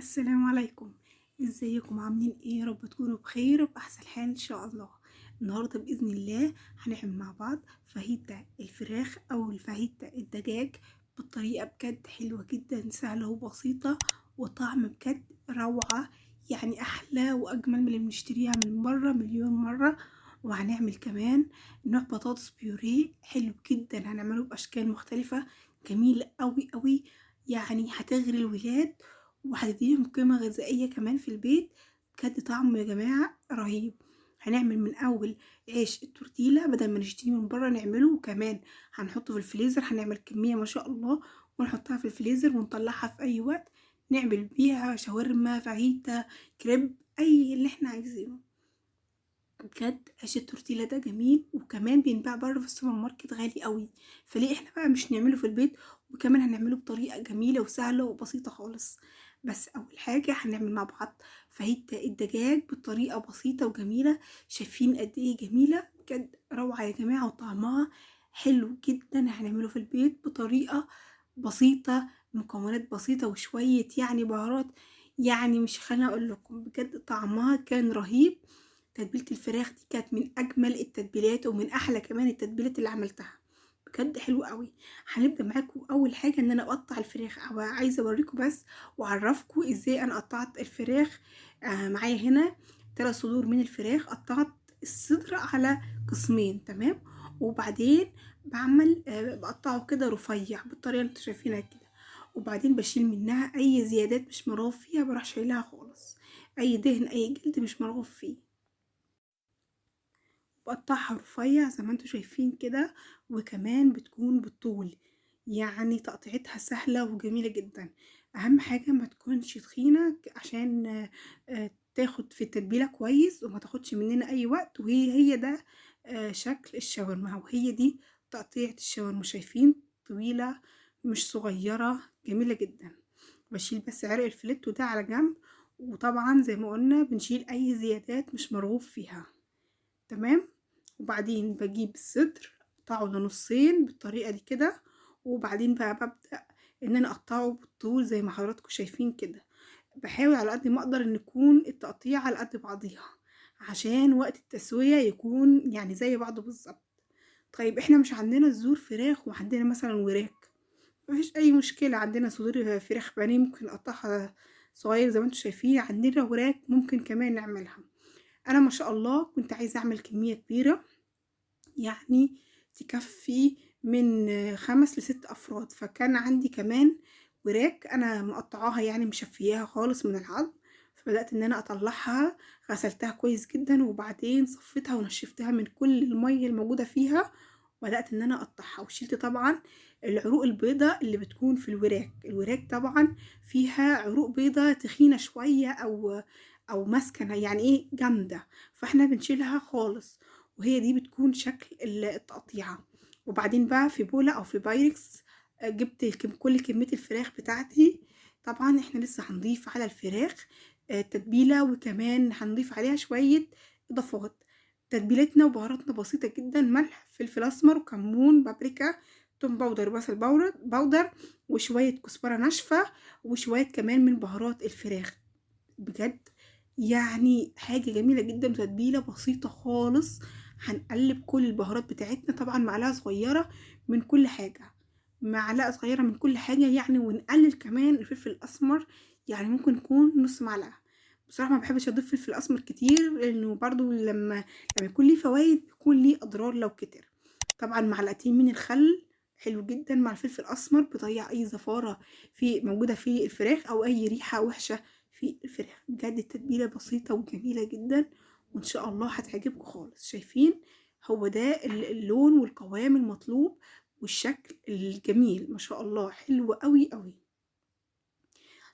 السلام عليكم. ازيكم عاملين ايه؟ يا رب تكونوا بخير وبأحسن حال ان شاء الله. النهارده بإذن الله هنعمل مع بعض فاهيتا الفراخ او الفاهيتا الدجاج بطريقة بجد حلوة جدا، سهلة وبسيطة وطعم بجد روعة. يعني احلى واجمل من اللي بنشتريها من بره مليون مرة. وهنعمل كمان نوع بطاطس بيوريه حلو جدا، هنعمله باشكال مختلفة جميلة قوي قوي. يعني هتغري الولاد وهتديهم قيمة غذائية كمان في البيت. بجد طعمه يا جماعة رهيب. هنعمل من أول عيش التورتيلا بدل ما نشتريه من بره نعمله، وكمان هنحطه في الفريزر، هنعمل كمية ما شاء الله ونحطها في الفريزر ونطلعها في أي وقت نعمل بيها شاورما فاهيتا كريب أي اللي احنا عايزينه. بجد عيش التورتيلا ده جميل وكمان بينباع بره في السوبر ماركت غالي قوي، فليه احنا بقى مش نعمله في البيت؟ وكمان هنعمله بطريقة جميلة وسهلة وبسيطة خالص. بس اول حاجة هنعمل مع بعض فاهيتا الدجاج بطريقة بسيطة وجميلة. شايفين قد ايه جميلة؟ بجد روعة يا جماعة وطعمها حلو جدا. هنعمله في البيت بطريقة بسيطة، مكونات بسيطة وشوية يعني بهارات. يعني مش خليني اقول لكم بجد طعمها كان رهيب. تتبيلة الفراخ دي كانت من اجمل التتبيلات ومن احلى كمان التتبيلات اللي عملتها، بجد حلو قوي. هنبدا معاكم اول حاجه ان انا اقطع الفراخ، او عايزه اوريكم بس واعرفكم ازاي انا قطعت الفراخ. معايا هنا 3 صدور من الفراخ، قطعت الصدر على قسمين تمام. وبعدين بعمل بقطعه كده رفيع بالطريقه اللي انتوا شايفينها كده. وبعدين بشيل منها اي زيادات مش مرغوب فيها، بروح شايلها خالص. اي دهن اي جلد مش مرغوب فيه بقطعها رفيع زي ما انتوا شايفين كده. وكمان بتكون بالطول، يعني تقطيعتها سهلة وجميلة جدا. اهم حاجة ما تكونش تخينة عشان تاخد في التتبيلة كويس وما تاخدش مننا اي وقت. وهي ده شكل الشاورما، وهي دي تقطيعة الشاورما. شايفين طويلة مش صغيرة، جميلة جدا. بشيل بس عرق الفليتو ده على جنب. وطبعا زي ما قلنا بنشيل اي زيادات مش مرغوب فيها تمام. وبعدين بجيب الصدر اقطعه لنصين بالطريقة دي كده. وبعدين بقى ببدأ ان انا اقطعه بالطول زي ما حضراتكم شايفين كده. بحاول على قد ما اقدر ان يكون التقطيع على قد بعضيها عشان وقت التسوية يكون يعني زي بعضه بالظبط. طيب احنا مش عندنا صدور فراخ وعندنا مثلا وراك، مفيش اي مشكلة. عندنا صدور فراخ بانيه ممكن نقطعها صغير زي ما انتوا شايفين، عندنا وراك ممكن كمان نعملها. انا ما شاء الله كنت عايزة اعمل كمية كبيرة، يعني تكفي من 5 ل6 أفراد، فكان عندي كمان وراك أنا مقطعاها يعني مشفياها خالص من العظم. فبدأت إن أنا أطلعها، غسلتها كويس جدا وبعدين صفيتها ونشفتها من كل المية الموجودة فيها. وبدأت إن أنا أقطعها وشيلت طبعا العروق البيضاء اللي بتكون في الوراك طبعا فيها عروق بيضاء تخينة شوية أو مسكنة يعني إيه جامدة، فإحنا بنشيلها خالص. وهي دي بتكون شكل التقطيعة. وبعدين بقى في بولة او في بايركس جبت كل كمية الفراخ بتاعتي. طبعا احنا لسه هنضيف على الفراخ تتبيلة، وكمان هنضيف عليها شوية اضافات. تتبيلتنا وبهاراتنا بسيطة جدا: ملح، فلفل اسمر، وكمون، بابريكا، توم باودر، بصل باودر، وشوية كزبرة ناشفة، وشوية كمان من بهارات الفراخ. بجد يعني حاجة جميلة جدا وتتبيلة بسيطة خالص. هنقلب كل البهارات بتاعتنا، طبعا معلقة صغيرة من كل حاجة، معلقة صغيرة من كل حاجة يعني. ونقلل كمان الفلفل الأسمر، يعني ممكن يكون نص معلقة. بصراحة ما بحبش أضيف فلفل أسمر كتير لأنه برضو لما يكون ليه فوايد بيكون ليه أضرار لو كتر. طبعا معلقتين من الخل حلو جدا مع الفلفل الأسمر، بيضيع أي زفارة موجودة في الفراخ أو أي ريحة وحشة في الفراخ. بجد التتبيلة بسيطة وجميلة جدا وان شاء الله هتعجبكم خالص. شايفين هو ده اللون والقوام المطلوب والشكل الجميل ما شاء الله حلو قوي قوي.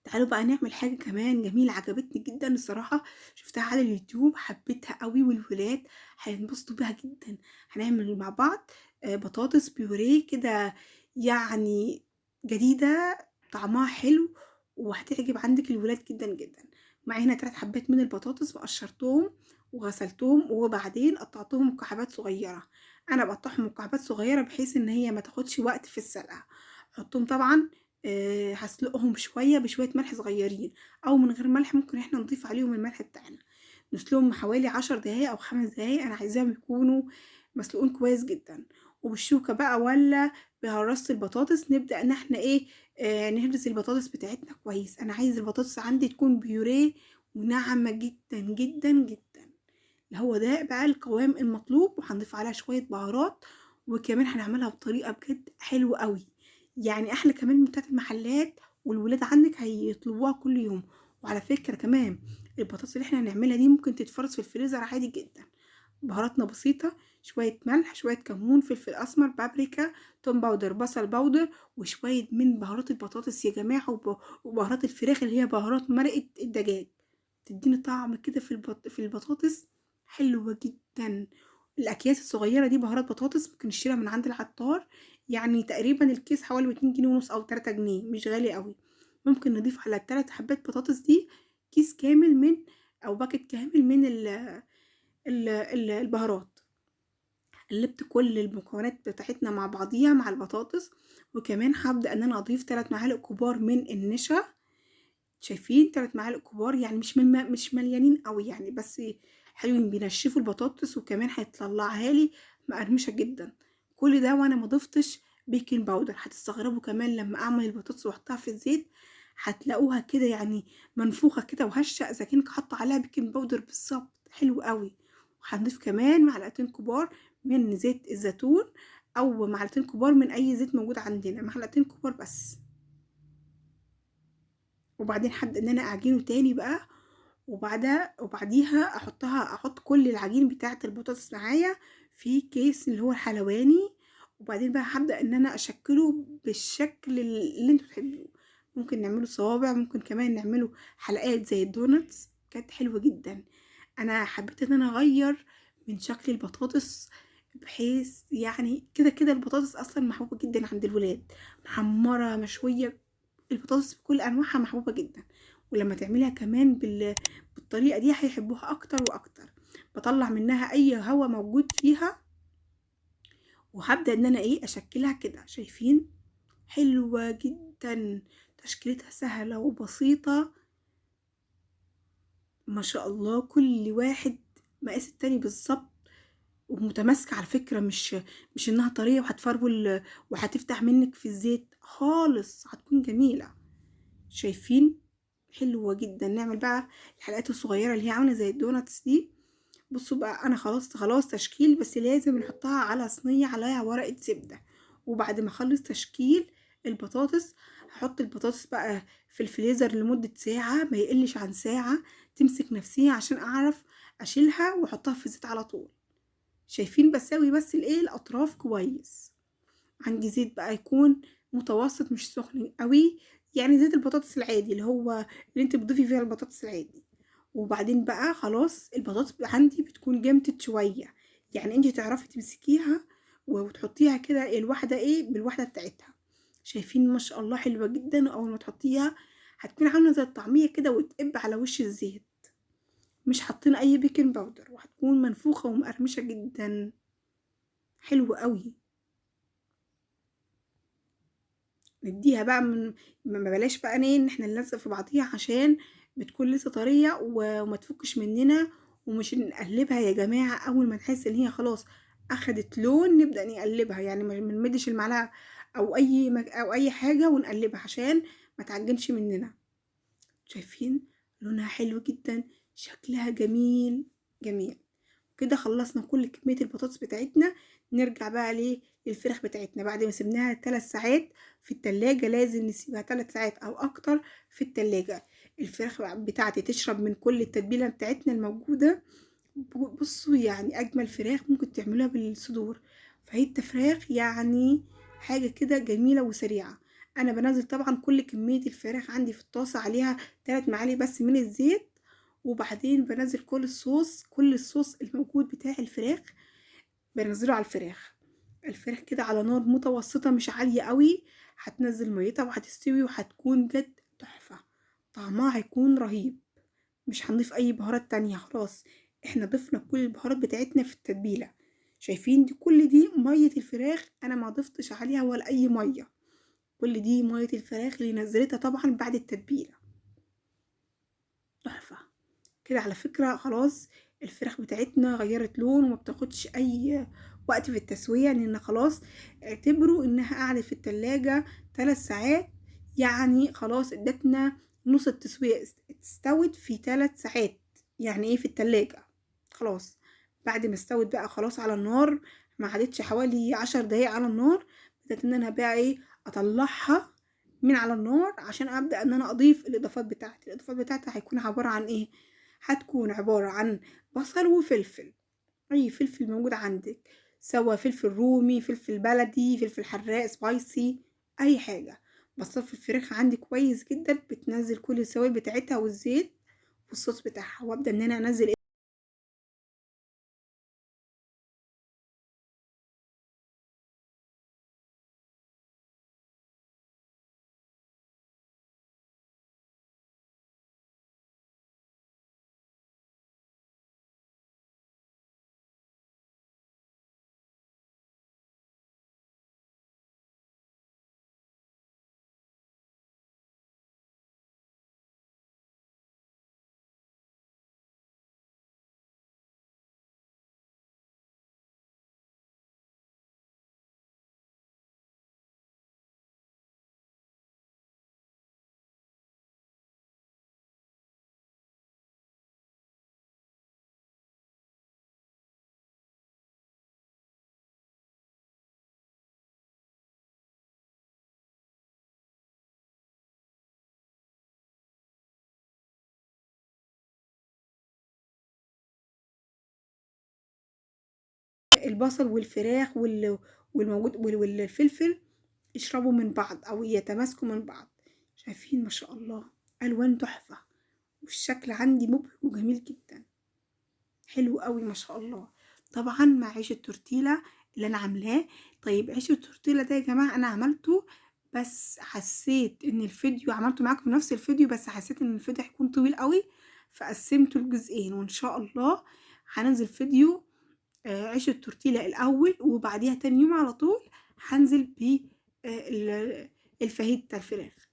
تعالوا بقى نعمل حاجة كمان جميلة عجبتني جدا الصراحة، شفتها على اليوتيوب حبيتها قوي والولاد هينبسطوا بيها جدا. هنعمل مع بعض بطاطس بيوريه كده، يعني جديدة طعمها حلو وهتعجب عندك الولاد جدا جدا. معايا هنا 3 حبات من البطاطس وقشرتهم وغسلتهم وبعدين قطعتهم مكعبات صغيرة. انا بقطعهم مكعبات صغيرة بحيث ان هي ما تاخدش وقت في السلقة. حطهم طبعا هاسلقهم شوية بشوية ملح صغيرين، أو من غير ملح ممكن إحنا نضيف عليهم الملح بتاعنا. نسلقهم حوالي 10 دقايق أو 5 دقايق، أنا عايزاهم يكونوا مسلوقين كويس جدًا. وبالشوكة بقى والّا بهراسة البطاطس نبدأ إن إحنا إيه، نهرس البطاطس بتاعتنا كويس. أنا عايزة البطاطس عندي تكون بيوريه وناعمة جدًا، جدًا، جدًا. هو ده بقى القوام المطلوب، وهنضيف عليها شوية بهارات، وكمان هنعملها بطريقة بجد حلوة أوي، يعني أحلى كمان من بتاعة المحلات، والولاد عندِك هيطلبوها كل يوم. وعلى فكرة كمان البطاطس اللي إحنا هنعملها دي ممكن تتفرز في الفريزر عادي جدًا. بهاراتنا بسيطة، شوية ملح، شوية كمون، فلفل أسمر، بابريكا، توم باودر، بصل باودر، وشوية من بهارات البطاطس يا جماعة، وبهارات الفراخ اللي هي بهارات مرقة الدجاج، تديني طعم كده في البطاطس حلوة جدًا. الأكياس الصغيرة دي بهارات بطاطس ممكن نشتريها من عند العطار، يعني تقريبًا الكيس حوالي ب2 جنيه ونص أو 3 جنيه، مش غالي أوي. ممكن نضيف على ال3 حبات بطاطس دي كيس كامل من أو باكيت كامل من البهارات. قلبت كل المكونات بتاعتنا مع بعضيها مع البطاطس، وكمان هابدأ إن أنا أضيف 3 معالق كبار من النشا. شايفين 3 معالق كبار، يعني مش مليانين أوي يعني، بس حلوين بينشفوا البطاطس، وكمان هيطلعها لي مقرمشة جدًا. كل ده وأنا ما ضفتش بيكنج باودر. هتستغربوا كمان لما أعمل البطاطس وأحطها في الزيت، هتلاقوها كده يعني منفوخة كده وهشة إذا كنت حاطة عليها بيكنج باودر بالضبط، حلو أوي. وهنضيف كمان معلقتين كبار من زيت الزيتون، أو معلقتين كبار من أي زيت موجود عندنا، معلقتين كبار بس. وبعدين هابدأ إن أنا أعجنه تاني بقى، وبعديها أحط كل العجين بتاعة البطاطس معايا في كيس اللي هو الحلواني. وبعدين بقى هابدأ إن أنا أشكله بالشكل اللي انتوا تحبوه. ممكن نعمله صوابع، ممكن كمان نعمله حلقات زي الدوناتس، كانت حلوة جدا. أنا حبيت إن أنا أغير من شكل البطاطس، بحيث يعني كده كده البطاطس أصلا محبوبة جدا عند الولاد، محمرة مشوية، البطاطس بكل أنواعها محبوبة جدا. ولما تعمليها كمان بالطريقة دي هيحبوها أكتر وأكتر. بطلع منها أي هوا موجود فيها، وهبدأ إن أنا إيه أشكلها كده. شايفين حلوة جدا، تشكيلتها سهلة وبسيطة ما شاء الله. كل واحد مقاس التاني بالظبط، ومتماسكة على فكرة، مش إنها طرية وهتفرول وهتفتح منك في الزيت خالص، هتكون جميلة. شايفين حلوة جدا. نعمل بقى الحلقات الصغيرة اللي هي عاملة زي الدوناتس دي. بصوا بقى أنا خلاص تشكيل، بس لازم نحطها على صينية عليها ورقة زبدة. وبعد ما أخلص تشكيل البطاطس، هحط البطاطس بقى في الفريزر لمدة ساعة، ما يقلش عن ساعة، تمسك نفسيها عشان أعرف أشيلها وأحطها في الزيت على طول. شايفين بساوي بس الإيه الأطراف كويس. عندي زيت بقى يكون متوسط مش سخن قوي، يعني زيت البطاطس العادي اللي انت بتضيفي فيها البطاطس العادي. وبعدين بقى خلاص البطاطس بقى عندي بتكون جمدت شوية، يعني انت تعرفي تمسكيها وتحطيها كده الواحدة ايه بالواحدة بتاعتها. شايفين ما شاء الله حلوة جدا. اول ما تحطيها هتكون عاملة زي الطعمية كده وتقب على وش الزيت، مش حاطين اي بيكنج باودر، وهتكون منفوخة ومقرمشة جدا، حلوة قوي. نديها بقى ما بلاش بقى ان احنا نلزق في بعضيها، عشان بتكون لسه طرية وما تفكش مننا. ومش نقلبها يا جماعة اول ما نحس ان هي خلاص اخدت لون نبدأ نقلبها، يعني ما نمدش المعلقة او اي حاجة ونقلبها عشان ما تعجنش مننا. شايفين لونها حلو جدا، شكلها جميل جميل. كده خلصنا كل كمية البطاطس بتاعتنا. نرجع بقى للفراخ بتاعتنا بعد ما سيبناها 3 ساعات في التلاجة. لازم نسيبها 3 ساعات او اكتر في التلاجة. الفراخ بتاعتي تشرب من كل التتبيلة بتاعتنا الموجودة. بصوا يعني اجمل فراخ ممكن تعملوها بالصدور. فهي فراخ يعني حاجة كده جميلة وسريعة. انا بنزل طبعا كل كمية الفراخ عندي في الطاسة عليها 3 معالق بس من الزيت، وبعدين بنزل كل الصوص الموجود بتاع الفراخ بنزله على الفراخ كده على نار متوسطة مش عالية قوي. هتنزل ميتها وهتستوي وهتكون جد تحفة، طعمها هيكون رهيب. مش هنضيف اي بهارات تانية، خلاص احنا ضفنا كل البهارات بتاعتنا في التتبيلة. شايفين كل دي مية الفراخ، انا ما ضفتش عليها ولا اي مية، كل دي مية الفراخ اللي نزلتها طبعا بعد التتبيلة. تحفة كده. على فكرة خلاص الفراخ بتاعتنا غيرت لون وما بتاخدش اي وقت في التسوية، لان خلاص اعتبروا انها قعدت في التلاجة 3 ساعات، يعني خلاص ادتنا نص التسوية، استوت في 3 ساعات. يعني ايه في التلاجة خلاص. بعد ما استوت بقى خلاص على النار، ما عادتش حوالي 10 دقايق على النار، بدأت ان انا بقى ايه اطلعها من على النار عشان ابدا ان انا اضيف الاضافات بتاعتي. الاضافات بتاعتي هيكون عباره عن ايه؟ هتكون عباره عن بصل وفلفل، اي فلفل موجود عندك، سواء فلفل رومي، فلفل بلدي، فلفل حراق، سبايسي، اي حاجه. بصفي الفراخ عندي كويس جدا، بتنزل كل السوائل بتاعتها والزيت والصوص بتاعها، وابدا ان انا انزل البصل والفراخ والموجود والفلفل يشربوا من بعض او يتماسكوا من بعض. شايفين ما شاء الله الوان تحفه، والشكل عندي مبهج وجميل جدا، حلو قوي ما شاء الله. طبعا مع عيش التورتيلا اللي انا عاملاه. طيب عيش التورتيلا ده يا جماعه انا عملته، بس حسيت ان الفيديو عملته معاكم نفس الفيديو، بس حسيت ان الفيديو هيكون طويل قوي، فقسمته لجزئين. وان شاء الله هنزل فيديو عيش التورتيلا الاول، وبعديها تاني يوم على طول هنزل ب الفاهيتا الفراخ.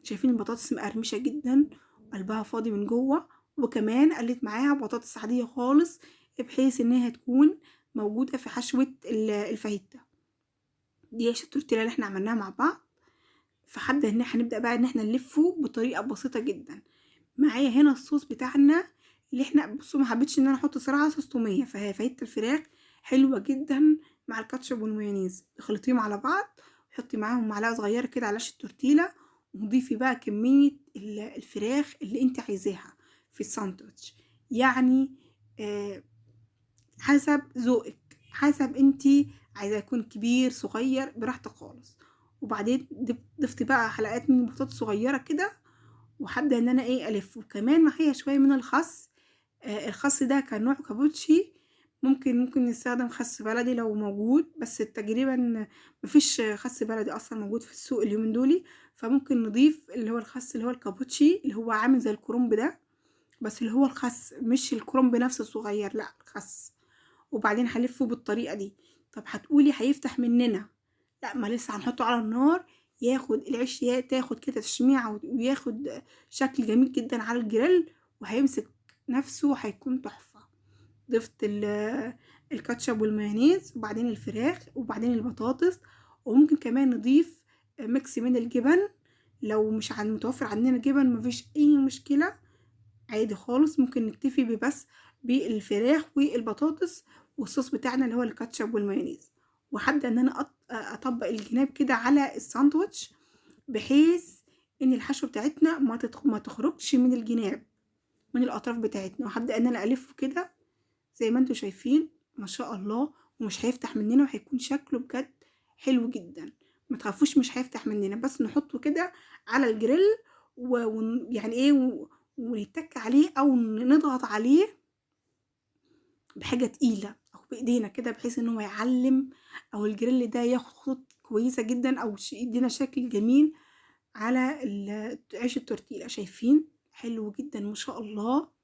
شايفين البطاطس مقرمشه جدا وقلبها فاضي من جوه، وكمان قلت معاها بطاطس عاديه خالص، بحيث انها تكون موجوده في حشوه الفاهيتا. دي عيش التورتيلا اللي احنا عملناها مع بعض. فهبدا ان احنا هنبدا بقى ان احنا نلفه بطريقه بسيطه جدا. معايا هنا الصوص بتاعنا اللي احنا بصوا، ما حبيتش ان انا احط صراحه صوص توميه، فهي فاهيتا الفراخ حلوه جدا مع الكاتشب والمايونيز. خلطيهم على بعض، حطي معاهم معلقه صغيره كده على عيش التورتيلا، وضيفي بقى كميه الفراخ اللي انت عايزاها في الساندوتش. يعني حسب ذوقك، حسب انت عايزاه يكون كبير صغير براحتك خالص. وبعدين ضفت بقى حلقات من بطاطس صغيره كده، وهبدا ان انا ايه الف. وكمان معايا شويه من الخس. الخس ده كان نوع كابوتشي، ممكن نستخدم خس بلدي لو موجود، بس تقريبا مفيش خس بلدي اصلا موجود في السوق اليومين دولي. فممكن نضيف اللي هو الخس اللي هو الكابوتشي، اللي هو عامل زي الكرنب ده، بس اللي هو الخس مش الكرنب نفسه الصغير، لا الخس. وبعدين هلفه بالطريقه دي. طب هتقولي هيفتح مننا، لا ما لسه هنحطه على النار، ياخد العيش تاخد كده تشميعة وياخد شكل جميل جدا على الجريل، وهيمسك نفسه هيكون تحفة. ضفت الكاتشب والمايونيز، وبعدين الفراخ، وبعدين البطاطس. وممكن كمان نضيف ميكس من الجبن، لو مش متوفر عندنا جبن مفيش اي مشكلة عادي خالص. ممكن نكتفي ببس بالفراخ والبطاطس والصوص بتاعنا اللي هو الكاتشب والمايونيز. وهبدا ان انا اطبق الجناب كده على الساندوتش، بحيث ان الحشوه بتاعتنا ما تخرجش من الجناب، من الاطراف بتاعتنا. وهبدا ان انا الفه كده زي ما انتم شايفين ما شاء الله، ومش هيفتح مننا، وهيكون شكله بجد حلو جدا. ما تخافوش مش هيفتح مننا، بس نحطه كده على الجريل ويعني ايه ونتك عليه او نضغط عليه بحاجه تقيله او بايدينا كده، بحيث ان هو يعلم، او الجريل ده ياخد خطوط كويسه جدا، او يدينا شكل جميل على عيش التورتيلا. شايفين حلو جدا ما شاء الله.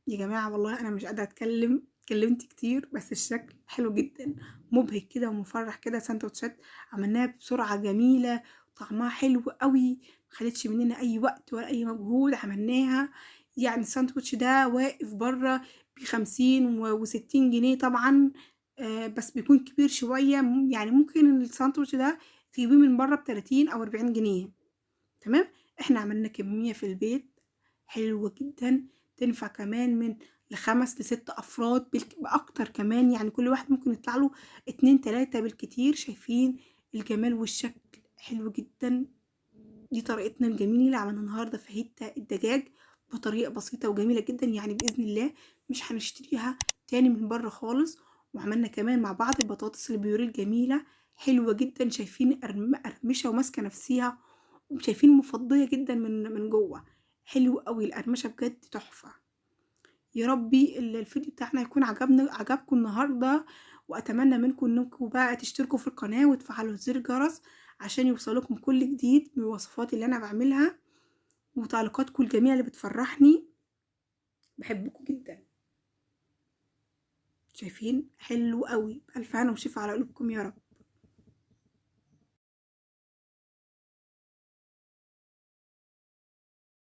يا جماعه والله انا مش قادره اتكلم، اتكلمت كتير، بس الشكل حلو جدا، مبهج كده ومفرح كده. سندوتشات عملناها بسرعة جميلة، طعمها حلو قوي، مخدتش مننا اي وقت ولا اي مجهود، عملناها. يعني الساندوتش ده واقف بره ب50 و60 جنيه طبعا. بس بيكون كبير شوية، يعني ممكن الساندوتش ده تجيبيه من بره ب30 أو 40 جنيه. تمام. احنا عملنا كمية في البيت حلوة جدا، تنفع كمان من ل5 ل6 أفراد بأكتر كمان. يعني كل واحد ممكن يطلع له 2 3 بالكتير. شايفين الجمال والشكل حلو جدا. دي طريقتنا الجميلة. عملنا النهاردة فاهيتا الدجاج بطريقة بسيطة وجميلة جدا، يعني بإذن الله مش هنشتريها تاني من بره خالص. وعملنا كمان مع بعض البطاطس البيوري الجميلة، حلوة جدا. شايفين قرمشة وماسكة نفسها، وشايفين مفضية جدا من جوه. حلو قوي القرمشة، بجد تحفة. يا ربي الفيديو بتاعنا يكون عجبكم النهارده، واتمنى منكم انكم بقى تشتركوا في القناه وتفعلوا زر الجرس عشان يوصلكم كل جديد من الوصفات اللي انا بعملها، وتعليقاتكم الجميله اللي بتفرحني. بحبكم جدا. شايفين حلو قوي. الف هنا وشفا على قلوبكم يا رب.